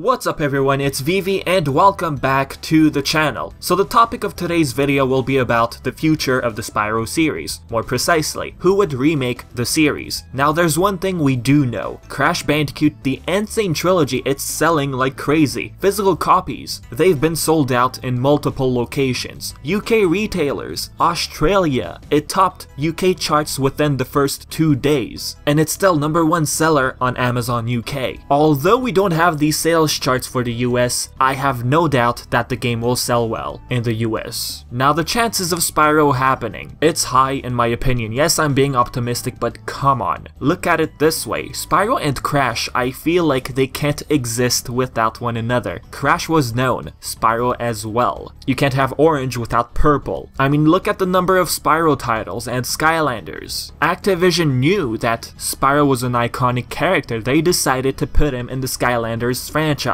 What's up everyone, it's Vivi and welcome back to the channel. So the topic of today's video will be about the future of the Spyro series. More precisely, who would remake the series. Now there's one thing we do know. Crash Bandicoot the Sane Trilogy, it's selling like crazy. Physical copies, they've been sold out in multiple locations. UK retailers, Australia, it topped UK charts within the first 2 days. And it's still #1 seller on Amazon UK. Although we don't have these sales charts for the US, I have no doubt that the game will sell well in the US. Now the chances of Spyro happening, it's high in my opinion. Yes, I'm being optimistic, but come on. Look at it this way, Spyro and Crash, I feel like they can't exist without one another. Crash was known, Spyro as well. You can't have orange without purple. I mean, look at the number of Spyro titles and Skylanders. Activision knew that Spyro was an iconic character. They decided to put him in the Skylanders franchise.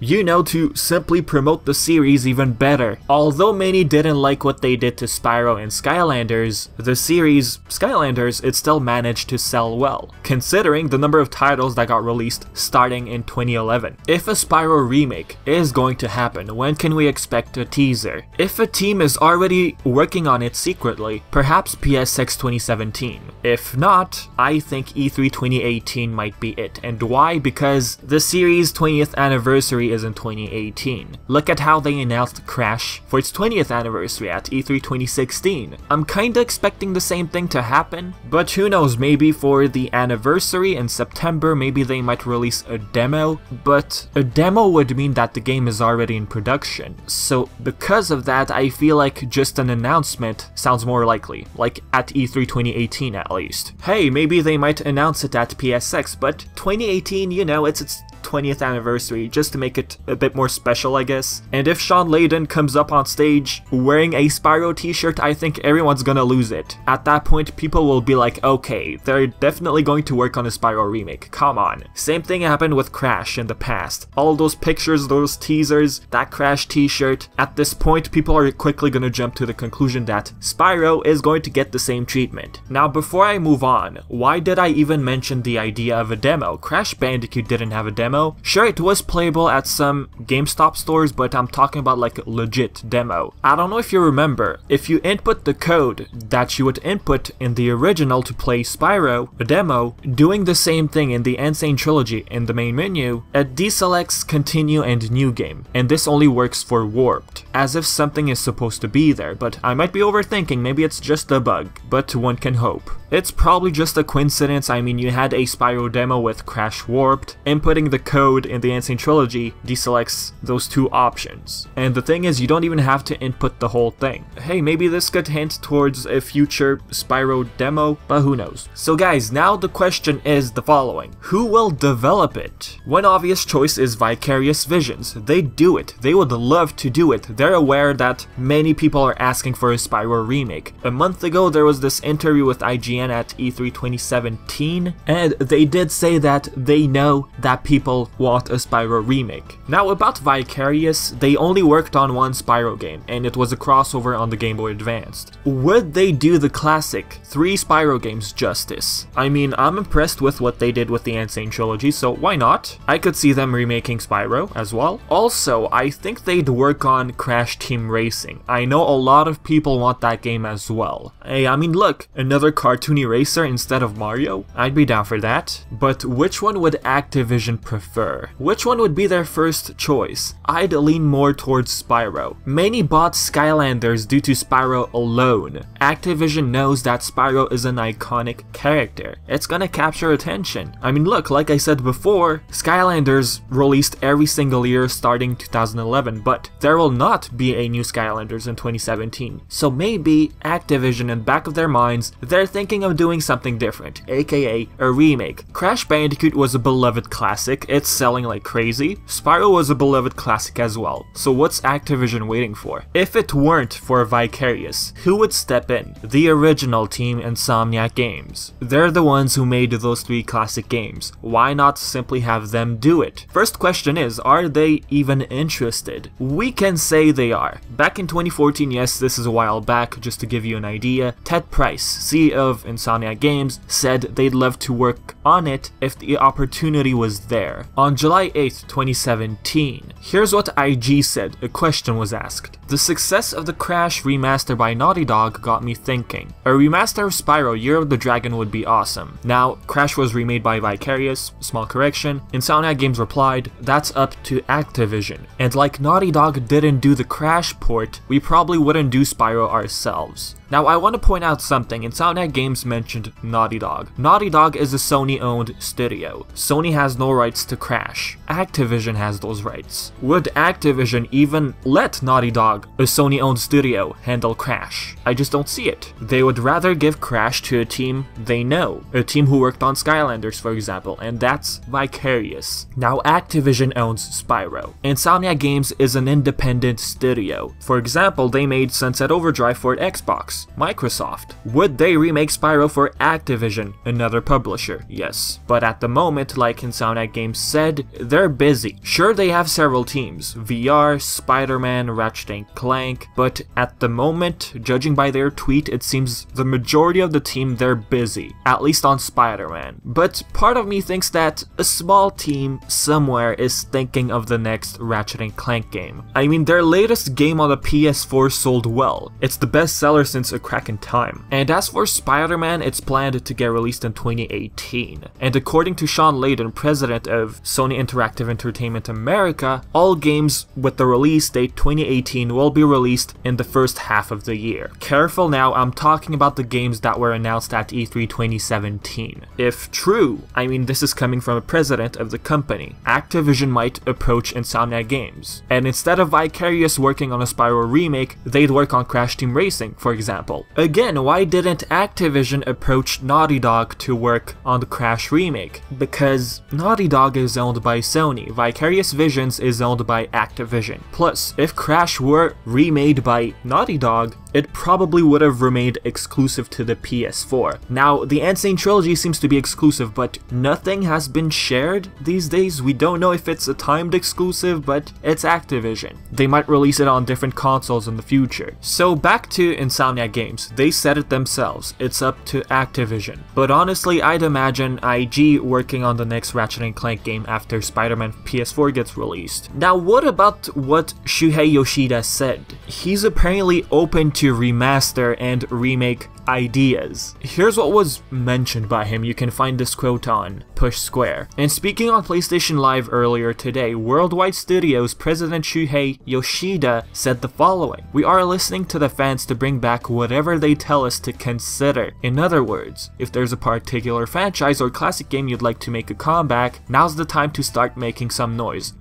You know, to simply promote the series even better. Although many didn't like what they did to Spyro and Skylanders, the series Skylanders, it still managed to sell well, considering the number of titles that got released starting in 2011. If a Spyro remake is going to happen, when can we expect a teaser? If a team is already working on it secretly, perhaps PSX 2017. If not, I think E3 2018 might be it. And why? Because the series' 20th anniversary is in 2018. Look at how they announced Crash for its 20th anniversary at E3 2016. I'm kinda expecting the same thing to happen, but who knows, maybe for the anniversary in September, maybe they might release a demo, but a demo would mean that the game is already in production. So because of that, I feel like just an announcement sounds more likely, like at E3 2018 at least. Hey, maybe they might announce it at PSX, but 2018, you know, it's its 20th anniversary, just to make it a bit more special, I guess. And if Sean Layden comes up on stage wearing a Spyro t-shirt, I think everyone's gonna lose it. At that point, people will be like, okay, they're definitely going to work on a Spyro remake, come on. Same thing happened with Crash in the past. All those pictures, those teasers, that Crash t-shirt, at this point, people are quickly gonna jump to the conclusion that Spyro is going to get the same treatment. Now, before I move on, why did I even mention the idea of a demo? Crash Bandicoot didn't have a demo. Sure, it was playable at some GameStop stores, but I'm talking about like a legit demo. I don't know if you remember, if you input the code that you would input in the original to play Spyro, a demo, doing the same thing in the Sane Trilogy in the main menu, it deselects Continue and New Game, and this only works for Warped, as if something is supposed to be there, but I might be overthinking, maybe it's just a bug, but one can hope. It's probably just a coincidence. I mean, you had a Spyro demo with Crash Warped, inputting the code in the Sane Trilogy deselects those two options. And the thing is, you don't even have to input the whole thing. Hey, maybe this could hint towards a future Spyro demo, but who knows. So guys, now the question is the following. Who will develop it? One obvious choice is Vicarious Visions. They do it. They would love to do it. They're aware that many people are asking for a Spyro remake. A month ago, there was this interview with IGN at E3 2017, and they did say that they know that people want a Spyro remake. Now about Vicarious, they only worked on one Spyro game, and it was a crossover on the Game Boy Advanced. Would they do the classic 3 Spyro games justice? I mean, I'm impressed with what they did with the Insane Trilogy, so why not? I could see them remaking Spyro as well. Also, I think they'd work on Crash Team Racing. I know a lot of people want that game as well. Hey, I mean look, another cartoony racer instead of Mario? I'd be down for that. But which one would Activision prefer? Which one would be their first choice? I'd lean more towards Spyro. Many bought Skylanders due to Spyro alone. Activision knows that Spyro is an iconic character. It's gonna capture attention. I mean look, like I said before, Skylanders released every single year starting 2011, but there will not be a new Skylanders in 2017. So maybe Activision, in the back of their minds, they're thinking of doing something different, aka a remake. Crash Bandicoot was a beloved classic, it's selling like crazy. Spyro was a beloved classic as well, so what's Activision waiting for? If it weren't for Vicarious, who would step in? The original team, Insomniac Games. They're the ones who made those 3 classic games. Why not simply have them do it? First question is, are they even interested? We can say they are. Back in 2014, yes, this is a while back, just to give you an idea, Ted Price, CEO of Insomniac Games, said they'd love to work on it if the opportunity was there. On July 8th, 2017, here's what IG said. A question was asked. The success of the Crash remaster by Naughty Dog got me thinking. A remaster of Spyro Year of the Dragon would be awesome. Now, Crash was remade by Vicarious, small correction. Insomniac Games replied, that's up to Activision. And like Naughty Dog didn't do the Crash port, we probably wouldn't do Spyro ourselves. Now I want to point out something. Insomniac Games mentioned Naughty Dog. Naughty Dog is a Sony-owned studio. Sony has no rights to Crash. Activision has those rights. Would Activision even let Naughty Dog, a Sony-owned studio, handle Crash? I just don't see it. They would rather give Crash to a team they know. A team who worked on Skylanders, for example, and that's Vicarious. Now Activision owns Spyro. Insomniac Games is an independent studio. For example, they made Sunset Overdrive for Xbox. Microsoft. Would they remake Spyro for Activision, another publisher? Yes. But at the moment, like Insomniac Games said, they're busy. Sure, they have several teams, VR, Spider-Man, Ratchet Clank, but at the moment, judging by their tweet, it seems the majority of the team, they're busy, at least on Spider-Man. But part of me thinks that a small team somewhere is thinking of the next Ratchet Clank game. I mean, their latest game on the PS4 sold well. It's the best seller since A Crack in Time. And as for Spider-Man, it's planned to get released in 2018. And according to Sean Layden, president of Sony Interactive Entertainment America, all games with the release date 2018 will be released in the first half of the year. Careful now, I'm talking about the games that were announced at E3 2017. If true, I mean this is coming from a president of the company, Activision might approach Insomniac Games. And instead of Vicarious working on a Spyro remake, they'd work on Crash Team Racing, for example. Again, why didn't Activision approach Naughty Dog to work on the Crash remake? Because Naughty Dog is owned by Sony, Vicarious Visions is owned by Activision. Plus, if Crash were remade by Naughty Dog, it probably would have remained exclusive to the PS4. Now, the Sane Trilogy seems to be exclusive, but nothing has been shared these days. We don't know if it's a timed exclusive, but it's Activision. They might release it on different consoles in the future. So back to Insomniac Games. They said it themselves. It's up to Activision. But honestly, I'd imagine IG working on the next Ratchet & Clank game after Spider-Man PS4 gets released. Now, what about what Shuhei Yoshida said? He's apparently open to remaster and remake ideas. Here's what was mentioned by him. You can find this quote on Push Square. And speaking on PlayStation Live earlier today, Worldwide Studios president Shuhei Yoshida said the following: "We are listening to the fans to bring back whatever they tell us to consider. In other words, if there's a particular franchise or classic game you'd like to make a comeback, now's the time to start making some noise."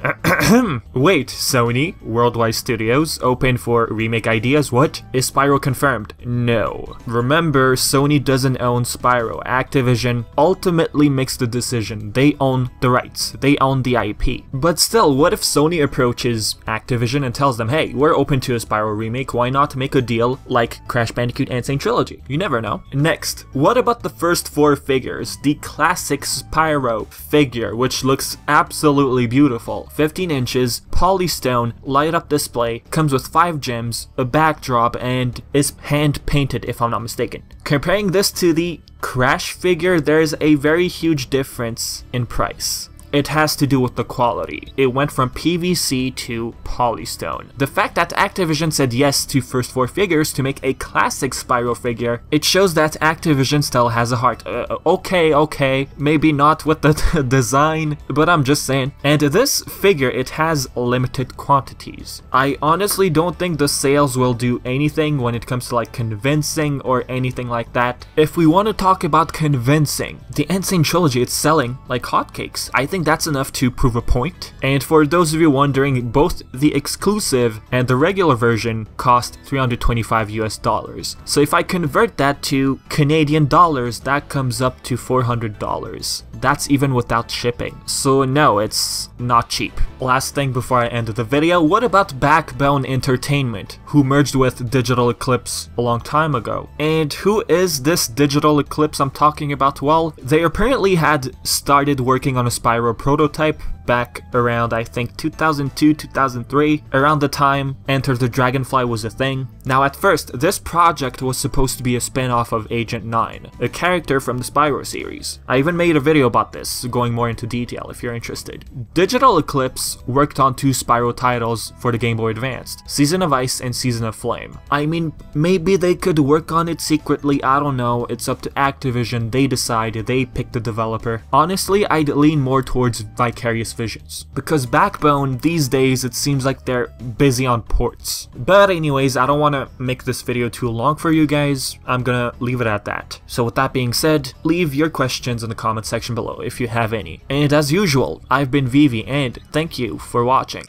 Wait, Sony? Worldwide Studios open for remake ideas? What? Is Spyro confirmed? No. Remember, Sony doesn't own Spyro. Activision ultimately makes the decision. They own the rights. They own the IP. But still, what if Sony approaches Activision and tells them, hey, we're open to a Spyro remake, why not make a deal like Crash Bandicoot N Sane Trilogy? You never know. Next, what about the first 4 figures? The classic Spyro figure, which looks absolutely beautiful. 15 inches, polystone, light-up display, comes with 5 gems, a backdrop, and is hand-painted if I'm not mistaken. Comparing this to the Crash figure, there's a very huge difference in price. It has to do with the quality. It went from PVC to polystone. The fact that Activision said yes to first 4 figures to make a classic Spyro figure, it shows that Activision still has a heart. Okay, maybe not with the design, but I'm just saying. And this figure, it has limited quantities. I honestly don't think the sales will do anything when it comes to like convincing or anything like that. If we want to talk about convincing, the Insane Trilogy, it's selling like hotcakes. I think that's enough to prove a point. And for those of you wondering, both the exclusive and the regular version cost $325 US. So if I convert that to Canadian dollars, that comes up to $400. That's even without shipping. So no, it's not cheap. Last thing before I end the video, what about Backbone Entertainment, who merged with Digital Eclipse a long time ago? And who is this Digital Eclipse I'm talking about? Well, they apparently had started working on a Spyro prototype back around, I think, 2002, 2003. Around the time Enter the Dragonfly was a thing. Now at first, this project was supposed to be a spin-off of Agent 9, a character from the Spyro series. I even made a video about this, going more into detail if you're interested. Digital Eclipse worked on 2 Spyro titles for the Game Boy Advance, Season of Ice and Season of Flame. I mean, maybe they could work on it secretly, I don't know, it's up to Activision, they decide, they pick the developer. Honestly, I'd lean more towards Vicarious Visions, because Backbone, these days, it seems like they're busy on ports. But anyways, I don't want to make this video too long for you guys, I'm gonna leave it at that. So with that being said, leave your questions in the comment section below if you have any. And as usual, I've been Vivi, and thank you for watching.